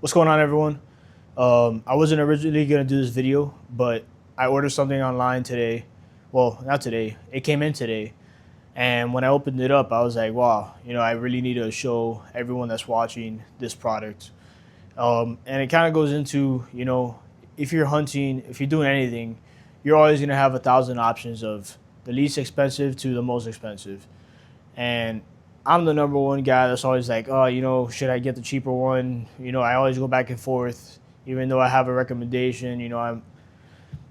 What's going on, everyone? I wasn't originally gonna do this video, but I ordered something online today. Well, not today. It came in today, and when I opened it up, I was like, "Wow, I really need to show everyone that's watching this product." And it kind of goes into, if you're hunting, if you're doing anything, you're always gonna have 1,000 options of the least expensive to the most expensive. And I'm the number one guy that's always like, oh, should I get the cheaper one? I always go back and forth, even though I have a recommendation.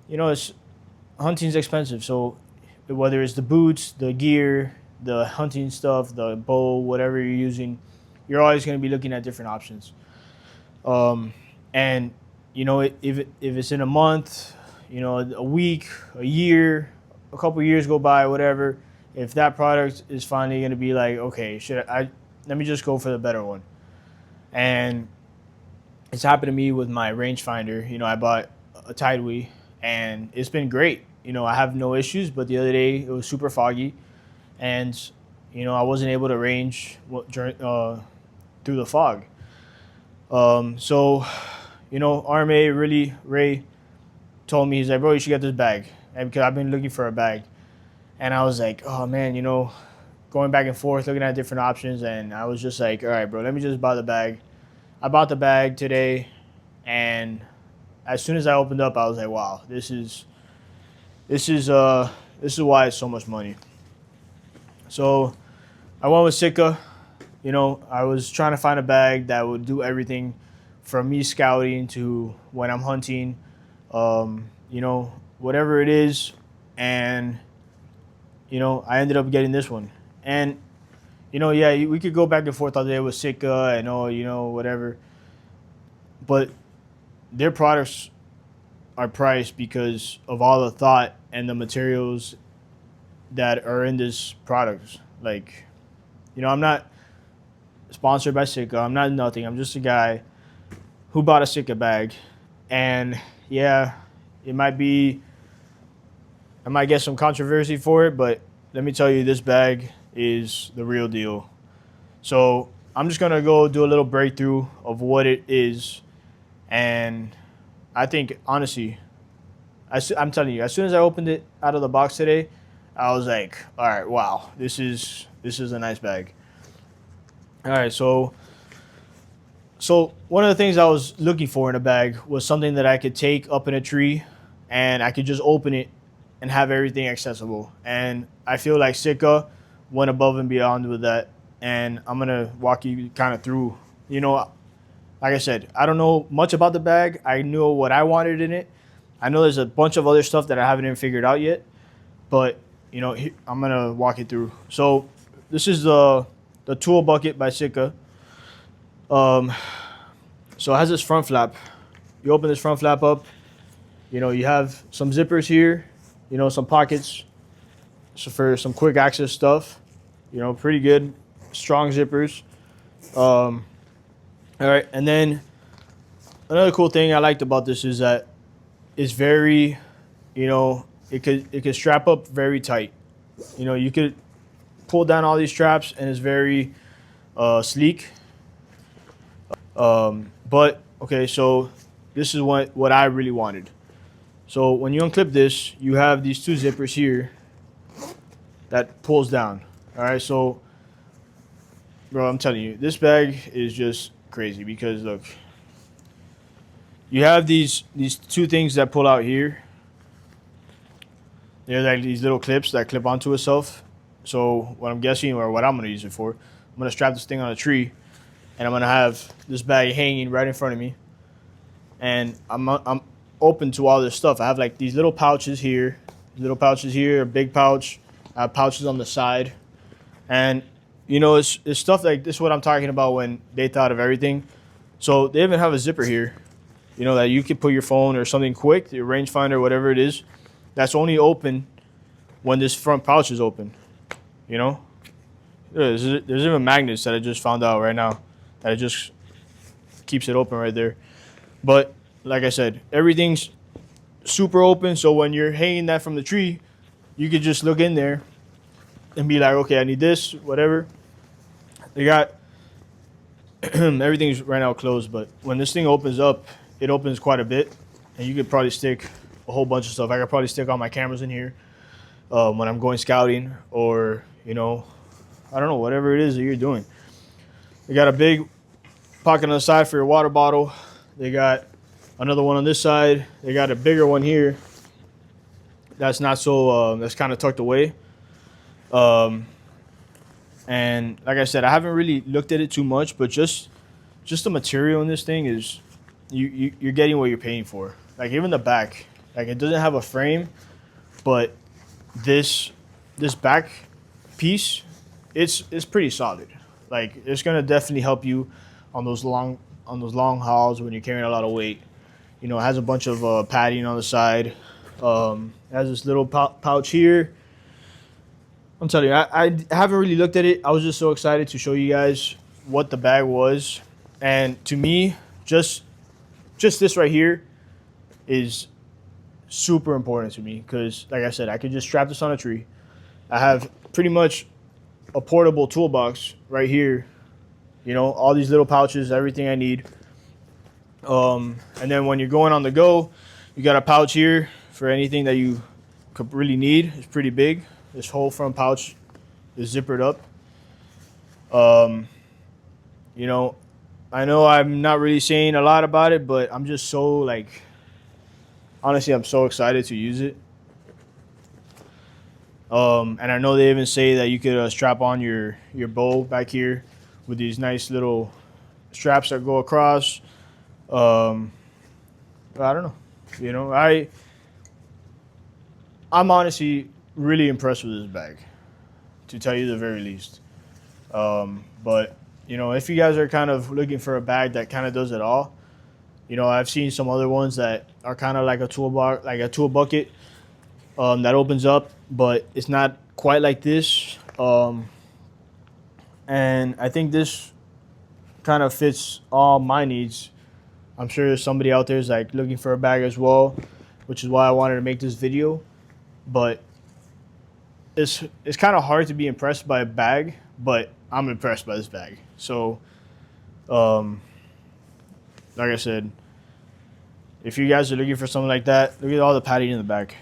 It's hunting's expensive, so whether it's the boots, the gear, the hunting stuff, the bow, whatever you're using, you're always going to be looking at different options. And if it's in a month, a week, a year, a couple years go by, whatever. If that product is finally going to be like, okay, let me just go for the better one. And it's happened to me with my rangefinder. I bought a Tideway, and it's been great. I have no issues. But the other day it was super foggy, and I wasn't able to range through the fog. So RMA really Ray told me, he's like, bro, you should get this bag, and because I've been looking for a bag. And I was like, oh man, going back and forth, looking at different options. And I was just like, all right, bro, let me just buy the bag. I bought the bag today. And as soon as I opened up, I was like, wow, this is why it's so much money. So I went with Sitka. I was trying to find a bag that would do everything from me scouting to when I'm hunting, whatever it is. And I ended up getting this one. And, yeah, we could go back and forth all day with Sitka and, whatever. But their products are priced because of all the thought and the materials that are in this product. Like, I'm not sponsored by Sitka. I'm not nothing. I'm just a guy who bought a Sitka bag. And, yeah, I might get some controversy for it, but let me tell you, this bag is the real deal. So I'm just going to go do a little breakthrough of what it is. And I think, honestly, I'm telling you, as soon as I opened it out of the box today, I was like, all right, wow, this is a nice bag. All right, so one of the things I was looking for in a bag was something that I could take up in a tree and I could just open it and have everything accessible. And I feel like Sitka went above and beyond with that. And I'm going to walk you kind of through, like I said, I don't know much about the bag. I know what I wanted in it. I know there's a bunch of other stuff that I haven't even figured out yet. But, I'm going to walk you through. So this is the Tool Bucket by Sitka. So it has this front flap. You open this front flap up. You have some zippers here. Some pockets so for some quick access stuff. Pretty good, strong zippers. All right, and then another cool thing I liked about this is that it's very, it could strap up very tight. You could pull down all these straps, and it's very sleek. But okay, so this is what I really wanted. So when you unclip this, you have these two zippers here that pulls down. All right, so bro, I'm telling you, this bag is just crazy because look, you have these two things that pull out here. They're like these little clips that clip onto itself. So what I'm guessing, or what I'm gonna use it for, I'm gonna strap this thing on a tree, and I'm gonna have this bag hanging right in front of me, and I'm open to all this stuff. I have like these little pouches here, a big pouch. I have pouches on the side. And, it's stuff like this is what I'm talking about when they thought of everything. So they even have a zipper here, that you could put your phone or something quick, your rangefinder, whatever it is, that's only open when this front pouch is open, There's even magnets that I just found out right now that it just keeps it open right there. But like I said, everything's super open. So when you're hanging that from the tree, you could just look in there and be like, okay, I need this, whatever. They got everything's right now closed, but when this thing opens up, it opens quite a bit, and you could probably stick a whole bunch of stuff. I could probably stick all my cameras in here when I'm going scouting, or I don't know, whatever it is that you're doing. They got a big pocket on the side for your water bottle. They got another one on this side. They got a bigger one here that's not so that's kind of tucked away. And like I said, I haven't really looked at it too much, but just the material in this thing is you're getting what you're paying for. Like even the back, like it doesn't have a frame, but this back piece, it's pretty solid. Like it's gonna definitely help you on those long hauls when you're carrying a lot of weight. It has a bunch of padding on the side. It has this little pouch here. I'm telling you, I haven't really looked at it. I was just so excited to show you guys what the bag was. And to me, just this right here is super important to me because, like I said, I could just strap this on a tree. I have pretty much a portable toolbox right here. All these little pouches, everything I need. And then when you're going on the go, you got a pouch here for anything that you could really need. It's pretty big. This whole front pouch is zippered up. I know I'm not really saying a lot about it, but I'm just so honestly, I'm so excited to use it. And I know they even say that you could strap on your bow back here with these nice little straps that go across. But I don't know. I'm honestly really impressed with this bag, to tell you the very least. But if you guys are kind of looking for a bag that kind of does it all, I've seen some other ones that are kind of like a tool bucket that opens up, but it's not quite like this. And I think this kind of fits all my needs. I'm sure there's somebody out there is looking for a bag as well, which is why I wanted to make this video. But it's kind of hard to be impressed by a bag, but I'm impressed by this bag. So, like I said, if you guys are looking for something like that, look at all the padding in the back.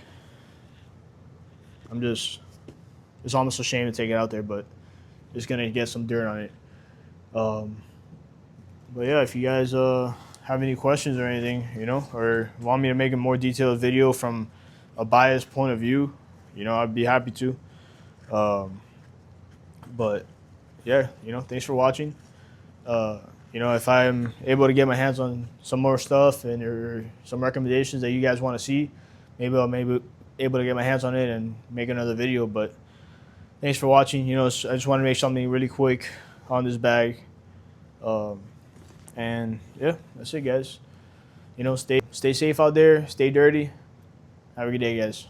It's almost a shame to take it out there, but it's gonna get some dirt on it. But yeah, if you guys have any questions or anything, or want me to make a more detailed video from a biased point of view, I'd be happy to. But yeah, thanks for watching. If I'm able to get my hands on some more stuff or some recommendations that you guys want to see, maybe I'll able to get my hands on it and make another video. But thanks for watching. I just want to make something really quick on this bag. And yeah, that's it, guys. Stay safe out there. Stay dirty. Have a good day, guys.